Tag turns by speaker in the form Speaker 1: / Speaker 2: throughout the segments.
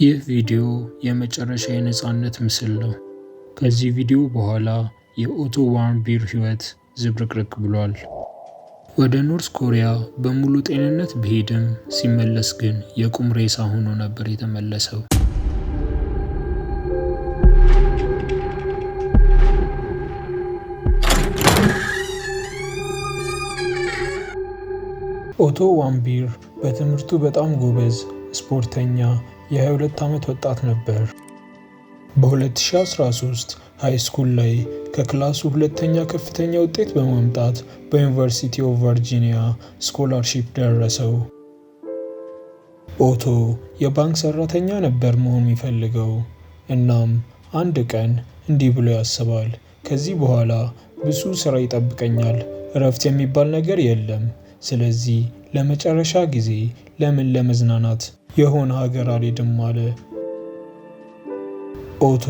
Speaker 1: ይህ ቪዲዮ የመጨረሻ የነፃነት ምስል ነው። ከዚህ ቪዲዮ በኋላ የኦቶ ዋርምቢር ሕይወት ዝብርቅርቅ ብሏል። ወደ ኖርዝ ኮሪያ በሙሉ ጤንነት ቢሄድም ሲመለስ ግን የቁም ሬሳ ሆኖ ነበር የተመለሰው። ኦቶ ዋርምቢር በትምህርቱ በጣም ጎበዝ ስፖርተኛ የ22 ዓመት ወጣት ነበር። በ2013 ሃይ ስኩል ላይ ከክላሱ ሁለተኛ ከፍተኛ ውጤት በማምጣት በዩኒቨርሲቲ ኦፍ ቨርጂኒያ ስኮላርሺፕ ደረሰው። ኦቶ የባንክ ሰራተኛ ነበር መሆን የሚፈልገው። እናም አንድ ቀን እንዲህ ብሎ ያስባል፣ ከዚህ በኋላ ብዙ ስራ ይጠብቀኛል፣ እረፍት የሚባል ነገር የለም። ስለዚህ ለመጨረሻ ጊዜ ለምን ለመዝናናት የሆነ ሀገር አልሄድም አለ። ኦቶ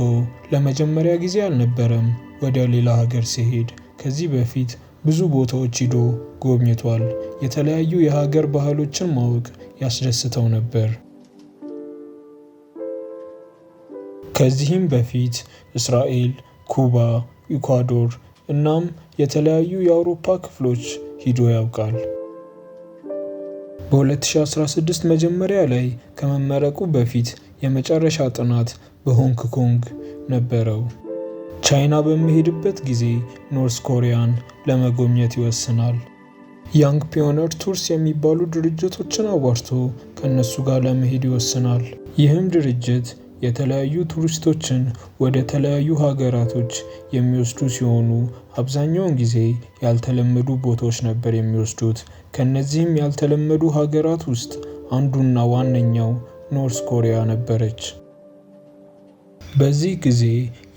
Speaker 1: ለመጀመሪያ ጊዜ አልነበረም ወደ ሌላ ሀገር ሲሄድ። ከዚህ በፊት ብዙ ቦታዎች ሂዶ ጎብኝቷል። የተለያዩ የሀገር ባህሎችን ማወቅ ያስደስተው ነበር። ከዚህም በፊት እስራኤል፣ ኩባ፣ ኢኳዶር እናም የተለያዩ የአውሮፓ ክፍሎች ሂዶ ያውቃል። በ2016 መጀመሪያ ላይ ከመመረቁ በፊት የመጨረሻ ጥናት በሆንግ ኮንግ ነበረው። ቻይና በሚሄድበት ጊዜ ኖርዝ ኮሪያን ለመጎብኘት ይወስናል። ያንግ ፒዮነር ቱርስ የሚባሉ ድርጅቶችን አዋርቶ ከነሱ ጋር ለመሄድ ይወስናል። ይህም ድርጅት የተለያዩ ቱሪስቶችን ወደ ተለያዩ ሀገራቶች የሚወስዱ ሲሆኑ አብዛኛውን ጊዜ ያልተለመዱ ቦታዎች ነበር የሚወስዱት። ከነዚህም ያልተለመዱ ሀገራት ውስጥ አንዱና ዋነኛው ኖርዝ ኮሪያ ነበረች። በዚህ ጊዜ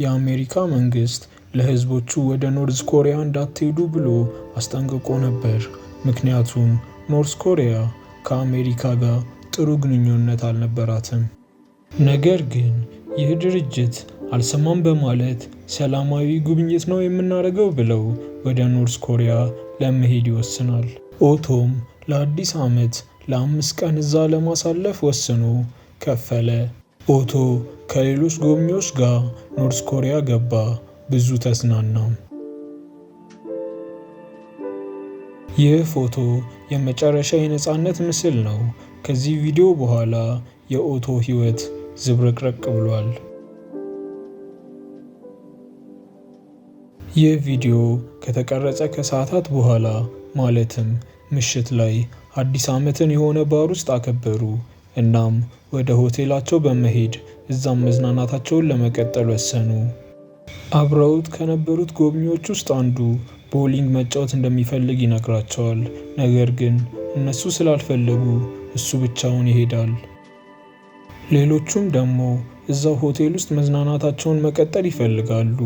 Speaker 1: የአሜሪካ መንግስት ለህዝቦቹ ወደ ኖርዝ ኮሪያ እንዳትሄዱ ብሎ አስጠንቅቆ ነበር። ምክንያቱም ኖርዝ ኮሪያ ከአሜሪካ ጋር ጥሩ ግንኙነት አልነበራትም። ነገር ግን ይህ ድርጅት አልሰማም በማለት ሰላማዊ ጉብኝት ነው የምናደርገው ብለው ወደ ኖርዝ ኮሪያ ለመሄድ ይወስናል። ኦቶም ለአዲስ ዓመት ለ5 ቀን እዛ ለማሳለፍ ወስኖ ከፈለ። ኦቶ ከሌሎች ጎብኚዎች ጋር ኖርዝ ኮሪያ ገባ። ብዙ ተዝናናም። ይህ ፎቶ የመጨረሻ የነፃነት ምስል ነው። ከዚህ ቪዲዮ በኋላ የኦቶ ሕይወት ዝብርቅርቅ ብሏል። ይህ ቪዲዮ ከተቀረጸ ከሰዓታት በኋላ ማለትም ምሽት ላይ አዲስ ዓመትን የሆነ ባር ውስጥ አከበሩ። እናም ወደ ሆቴላቸው በመሄድ እዛም መዝናናታቸውን ለመቀጠል ወሰኑ። አብረውት ከነበሩት ጎብኚዎች ውስጥ አንዱ ቦሊንግ መጫወት እንደሚፈልግ ይነግራቸዋል። ነገር ግን እነሱ ስላልፈለጉ እሱ ብቻውን ይሄዳል። ሌሎቹም ደግሞ እዛው ሆቴል ውስጥ መዝናናታቸውን መቀጠል ይፈልጋሉ።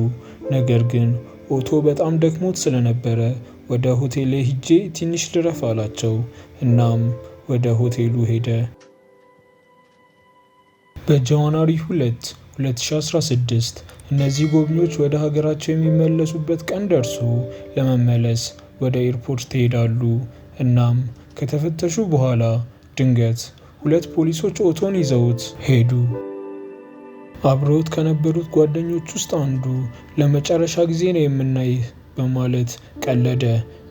Speaker 1: ነገር ግን ኦቶ በጣም ደክሞት ስለነበረ ወደ ሆቴል ሂጄ ትንሽ ልረፍ አላቸው። እናም ወደ ሆቴሉ ሄደ። በጃንዋሪ 2 2016 እነዚህ ጎብኚዎች ወደ ሀገራቸው የሚመለሱበት ቀን ደርሶ ለመመለስ ወደ ኤርፖርት ይሄዳሉ። እናም ከተፈተሹ በኋላ ድንገት 2 ፖሊሶች ኦቶን ይዘውት ሄዱ። አብረውት ከነበሩት ጓደኞች ውስጥ አንዱ ለመጨረሻ ጊዜ ነው የምናይህ በማለት ቀለደ።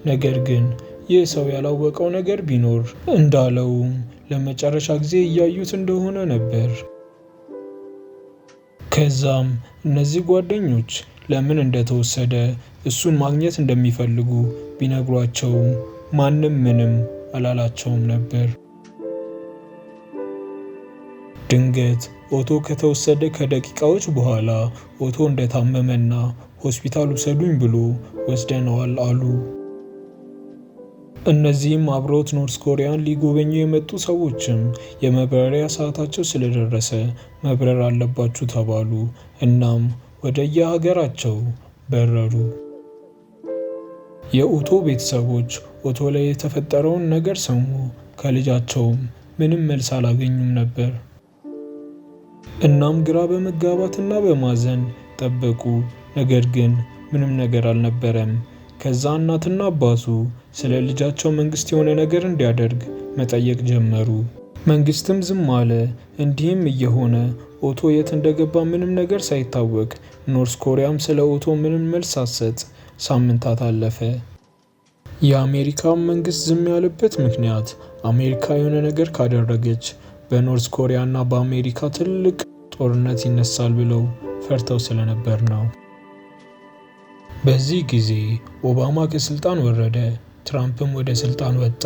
Speaker 1: ነገር ግን ይህ ሰው ያላወቀው ነገር ቢኖር እንዳለውም ለመጨረሻ ጊዜ እያዩት እንደሆነ ነበር። ከዛም እነዚህ ጓደኞች ለምን እንደተወሰደ እሱን ማግኘት እንደሚፈልጉ ቢነግሯቸውም ማንም ምንም አላላቸውም ነበር። ድንገት ኦቶ ከተወሰደ ከደቂቃዎች በኋላ ኦቶ እንደታመመና ሆስፒታል ውሰዱኝ ብሎ ወስደነዋል አሉ። እነዚህም አብረውት ኖርዝ ኮሪያን ሊጎበኙ የመጡ ሰዎችም የመብረሪያ ሰዓታቸው ስለደረሰ መብረር አለባችሁ ተባሉ። እናም ወደ የሀገራቸው በረሩ። የኦቶ ቤተሰቦች ኦቶ ላይ የተፈጠረውን ነገር ሰሙ። ከልጃቸውም ምንም መልስ አላገኙም ነበር። እናም ግራ በመጋባትና በማዘን ጠበቁ። ነገር ግን ምንም ነገር አልነበረም። ከዛ እናትና አባቱ ስለ ልጃቸው መንግስት የሆነ ነገር እንዲያደርግ መጠየቅ ጀመሩ። መንግስትም ዝም አለ። እንዲህም እየሆነ ኦቶ የት እንደገባ ምንም ነገር ሳይታወቅ፣ ኖርዝ ኮሪያም ስለ ኦቶ ምንም መልስ ሳትሰጥ ሳምንታት አለፈ። የአሜሪካ መንግስት ዝም ያለበት ምክንያት አሜሪካ የሆነ ነገር ካደረገች በኖርዝ ኮሪያ እና በአሜሪካ ትልቅ ጦርነት ይነሳል ብለው ፈርተው ስለነበር ነው። በዚህ ጊዜ ኦባማ ከስልጣን ወረደ፣ ትራምፕም ወደ ስልጣን ወጣ።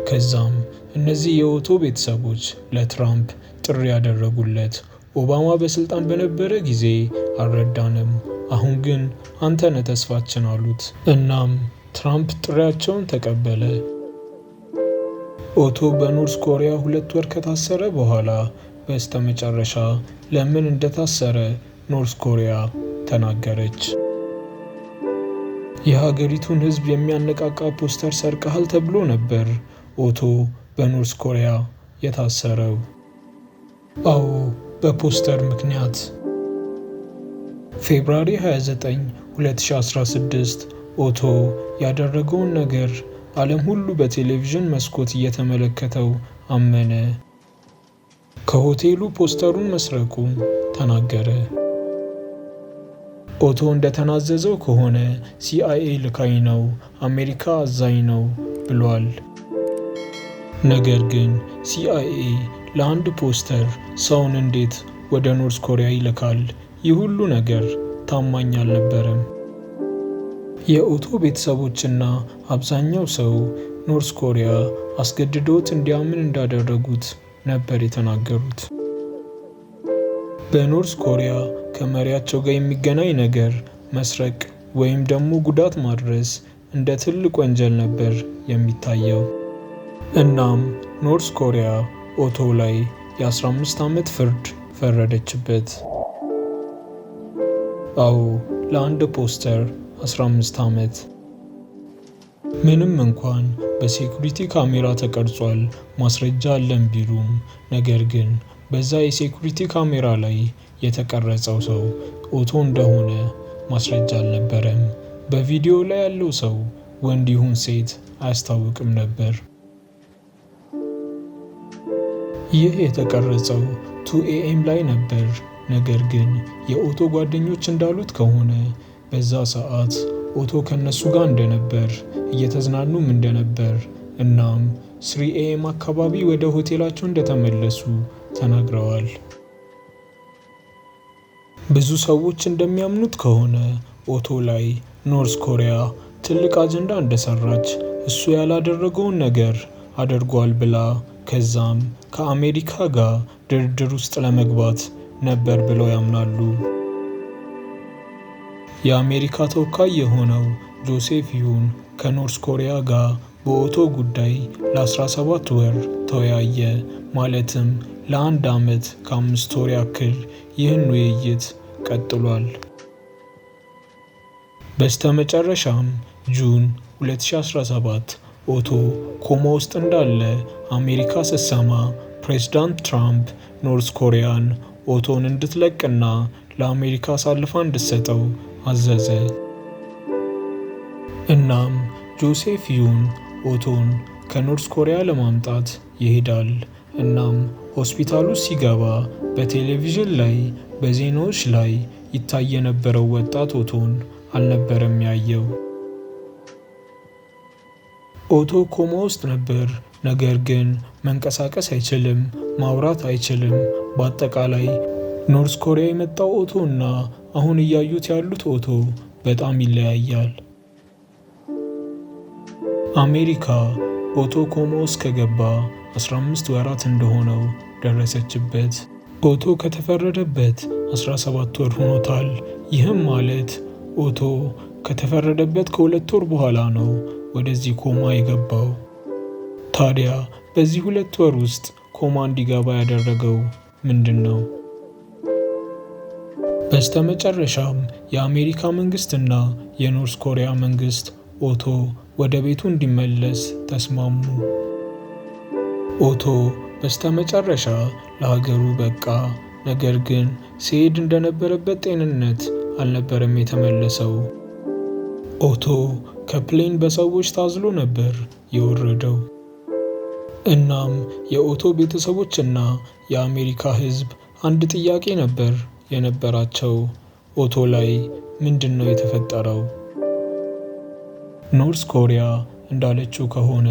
Speaker 1: ከዛም እነዚህ የኦቶ ቤተሰቦች ለትራምፕ ጥሪ ያደረጉለት። ኦባማ በስልጣን በነበረ ጊዜ አልረዳንም፣ አሁን ግን አንተ ነህ ተስፋችን አሉት። እናም ትራምፕ ጥሪያቸውን ተቀበለ። ኦቶ በኖርዝ ኮሪያ 2 ወር ከታሰረ በኋላ በስተመጨረሻ ለምን እንደታሰረ ኖርዝ ኮሪያ ተናገረች። የሀገሪቱን ሕዝብ የሚያነቃቃ ፖስተር ሰርቀሃል ተብሎ ነበር ኦቶ በኖርዝ ኮሪያ የታሰረው። አዎ፣ በፖስተር ምክንያት። ፌብሩዋሪ 29 2016 ኦቶ ያደረገውን ነገር ዓለም ሁሉ በቴሌቪዥን መስኮት እየተመለከተው አመነ። ከሆቴሉ ፖስተሩን መስረቁን ተናገረ። ኦቶ እንደተናዘዘው ከሆነ ሲአይኤ ልካኝ ነው፣ አሜሪካ አዛኝ ነው ብሏል። ነገር ግን ሲአይኤ ለአንድ ፖስተር ሰውን እንዴት ወደ ኖርዝ ኮሪያ ይልካል? ይህ ሁሉ ነገር ታማኝ አልነበረም። የኦቶ ቤተሰቦችና አብዛኛው ሰው ኖርዝ ኮሪያ አስገድዶት እንዲያምን እንዳደረጉት ነበር የተናገሩት። በኖርዝ ኮሪያ ከመሪያቸው ጋር የሚገናኝ ነገር መስረቅ ወይም ደግሞ ጉዳት ማድረስ እንደ ትልቅ ወንጀል ነበር የሚታየው። እናም ኖርዝ ኮሪያ ኦቶ ላይ የ15 ዓመት ፍርድ ፈረደችበት። አዎ፣ ለአንድ ፖስተር 15 ዓመት። ምንም እንኳን በሴኩሪቲ ካሜራ ተቀርጿል ማስረጃ አለን ቢሉም፣ ነገር ግን በዛ የሴኩሪቲ ካሜራ ላይ የተቀረጸው ሰው ኦቶ እንደሆነ ማስረጃ አልነበረም። በቪዲዮ ላይ ያለው ሰው ወንድ ይሁን ሴት አያስታውቅም ነበር። ይህ የተቀረጸው 2 AM ላይ ነበር። ነገር ግን የኦቶ ጓደኞች እንዳሉት ከሆነ በዛ ሰዓት ኦቶ ከነሱ ጋር እንደነበር፣ እየተዝናኑም እንደነበር፣ እናም 3 AM አካባቢ ወደ ሆቴላቸው እንደተመለሱ ተናግረዋል። ብዙ ሰዎች እንደሚያምኑት ከሆነ ኦቶ ላይ ኖርዝ ኮሪያ ትልቅ አጀንዳ እንደሰራች፣ እሱ ያላደረገውን ነገር አድርጓል ብላ ከዛም ከአሜሪካ ጋር ድርድር ውስጥ ለመግባት ነበር ብለው ያምናሉ። የአሜሪካ ተወካይ የሆነው ጆሴፍ ዩን ከኖርዝ ኮሪያ ጋር በኦቶ ጉዳይ ለ17 ወር ተወያየ። ማለትም ለ1 ዓመት ከ5 ወር ያክል ይህን ውይይት ቀጥሏል። በስተመጨረሻም ጁን 2017 ኦቶ ኮማ ውስጥ እንዳለ አሜሪካ ስትሰማ ፕሬዝዳንት ትራምፕ ኖርዝ ኮሪያን ኦቶን እንድትለቅና ለአሜሪካ አሳልፋ እንድትሰጠው አዘዘ። እናም ጆሴፍ ዩን ኦቶን ከኖርዝ ኮሪያ ለማምጣት ይሄዳል። እናም ሆስፒታሉ ሲገባ በቴሌቪዥን ላይ በዜናዎች ላይ ይታይ የነበረው ወጣት ኦቶን አልነበረም ያየው። ኦቶ ኮማ ውስጥ ነበር፣ ነገር ግን መንቀሳቀስ አይችልም፣ ማውራት አይችልም። በአጠቃላይ ኖርዝ ኮሪያ የመጣው ኦቶ እና አሁን እያዩት ያሉት ኦቶ በጣም ይለያያል። አሜሪካ ኦቶ ኮማ ውስጥ ከገባ 15 ወራት እንደሆነው ደረሰችበት። ኦቶ ከተፈረደበት 17 ወር ሆኖታል። ይህም ማለት ኦቶ ከተፈረደበት ከ2 ወር በኋላ ነው ወደዚህ ኮማ የገባው። ታዲያ በዚህ 2 ወር ውስጥ ኮማ እንዲገባ ያደረገው ምንድን ነው? በስተመጨረሻም የአሜሪካ መንግስትና የኖርዝ ኮሪያ መንግስት ኦቶ ወደ ቤቱ እንዲመለስ ተስማሙ። ኦቶ በስተመጨረሻ ለሀገሩ በቃ። ነገር ግን ሲሄድ እንደነበረበት ጤንነት አልነበረም የተመለሰው። ኦቶ ከፕሌን በሰዎች ታዝሎ ነበር የወረደው። እናም የኦቶ ቤተሰቦችና የአሜሪካ ሕዝብ አንድ ጥያቄ ነበር የነበራቸው። ኦቶ ላይ ምንድን ነው የተፈጠረው? ኖርዝ ኮሪያ እንዳለችው ከሆነ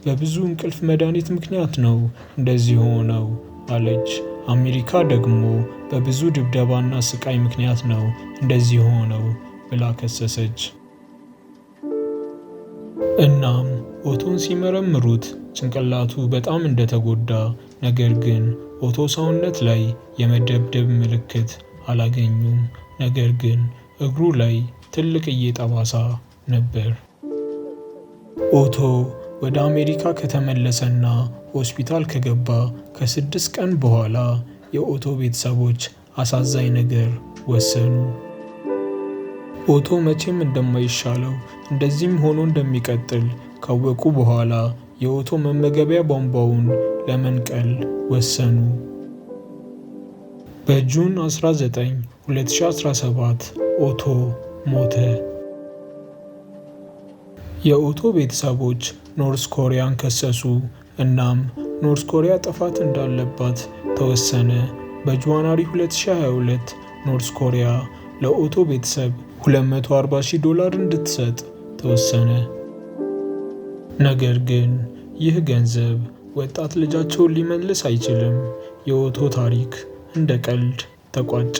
Speaker 1: በብዙ እንቅልፍ መድኃኒት ምክንያት ነው እንደዚህ ሆነው አለች። አሜሪካ ደግሞ በብዙ ድብደባና ስቃይ ምክንያት ነው እንደዚህ ሆነው ብላ ከሰሰች። እናም ኦቶን ሲመረምሩት ጭንቅላቱ በጣም እንደተጎዳ፣ ነገር ግን ኦቶ ሰውነት ላይ የመደብደብ ምልክት አላገኙም። ነገር ግን እግሩ ላይ ትልቅዬ ጠባሳ ነበር። ኦቶ ወደ አሜሪካ ከተመለሰና ሆስፒታል ከገባ ከ6 ቀን በኋላ የኦቶ ቤተሰቦች አሳዛኝ ነገር ወሰኑ። ኦቶ መቼም እንደማይሻለው እንደዚህም ሆኖ እንደሚቀጥል ካወቁ በኋላ የኦቶ መመገቢያ ቧንቧውን ለመንቀል ወሰኑ። በጁን 19 2017 ኦቶ ሞተ። የኦቶ ቤተሰቦች ኖርዝ ኮሪያን ከሰሱ። እናም ኖርዝ ኮሪያ ጥፋት እንዳለባት ተወሰነ። በጃንዋሪ 2022 ኖርዝ ኮሪያ ለኦቶ ቤተሰብ $240,000 እንድትሰጥ ተወሰነ። ነገር ግን ይህ ገንዘብ ወጣት ልጃቸውን ሊመልስ አይችልም። የኦቶ ታሪክ እንደ ቀልድ ተቋጨ።